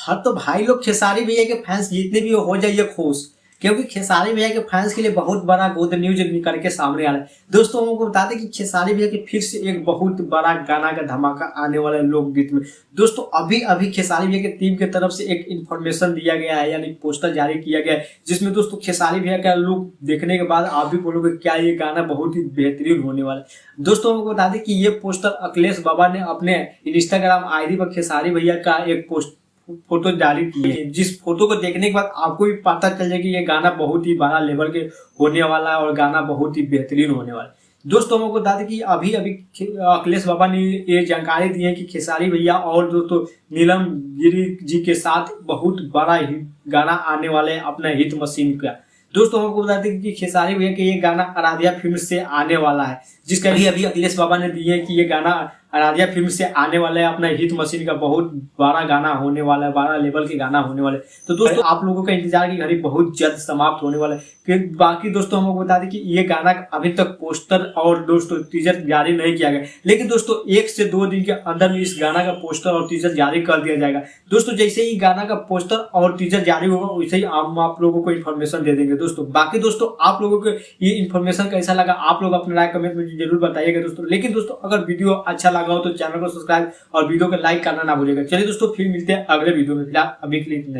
हाँ तो भाई लोग खेसारी भैया के फैंस जितने भी हो जाइए खुश, क्योंकि खेसारी भैया के फैंस के लिए बहुत बड़ा गुड न्यूज निकल के सामने आ रहा है। दोस्तों हम लोग बता दें कि खेसारी भैया के फिर से एक बहुत बड़ा गाना का धमाका आने वाला है लोकगीत में। दोस्तों अभी अभी खेसारी भैया की टीम की तरफ से एक इन्फॉर्मेशन दिया गया है, यानी पोस्टर जारी किया गया है, जिसमें दोस्तों खेसारी भैया का लुक देखने के बाद आप भी बोलोगे क्या ये गाना बहुत ही बेहतरीन होने वाला है। दोस्तों हमको बता दें कि ये पोस्टर अखिलेश बाबा ने अपने इंस्टाग्राम आईडी पर खेसारी भैया का एक पोस्ट फोटो जारी की है, जिस फोटो को देखने के बाद आपको भी पता चल जाए कि ये गाना बहुत ही बड़ा लेवल के होने वाला है और गाना बहुत ही बेहतरीन होने वाला है। दोस्तों हमको बता दें कि अभी अभी अखिलेश बाबा ने ये जानकारी दी है कि खेसारी भैया और दोस्तों नीलम गिरी जी के साथ बहुत बड़ा हिट गाना आने वाले है अपना हिट मशीन का। दोस्तों हमको बता दें कि खेसारी भैया के ये गाना आराध्या फिल्म से आने वाला है, जिसका भी अभी अखिलेश बाबा ने दिए कि ये गाना आराध्या फिल्म से आने वाला है, अपना हिट मशीन का बहुत बड़ा गाना होने वाला है, बड़ा लेवल के गाना होने वाले। तो दोस्तों आप लोगों का इंतजार की घड़ी बहुत जल्द समाप्त होने वाला है। बाकी दोस्तों हमको बता दें कि ये गाना अभी तक पोस्टर और दोस्तों टीजर जारी नहीं किया गया, लेकिन दोस्तों 1 से 2 दिन के अंदर में इस गाना का पोस्टर और टीजर जारी कर दिया जाएगा। दोस्तों जैसे ही गाना का पोस्टर और टीजर जारी होगा वैसे ही हम आप लोगों को इन्फॉर्मेशन दे देंगे। दोस्तों बाकी दोस्तों आप लोगों को ये इन्फॉर्मेशन कैसा लगा आप लोग अपना राय कमेंट में जरूर बताइएगा दोस्तों। लेकिन दोस्तों अगर वीडियो अच्छा लगा हो तो चैनल को सब्सक्राइब और वीडियो को लाइक करना ना भूलिएगा। चलिए दोस्तों फिर मिलते हैं अगले वीडियो में, फिलहाल अभी के लिए नहीं।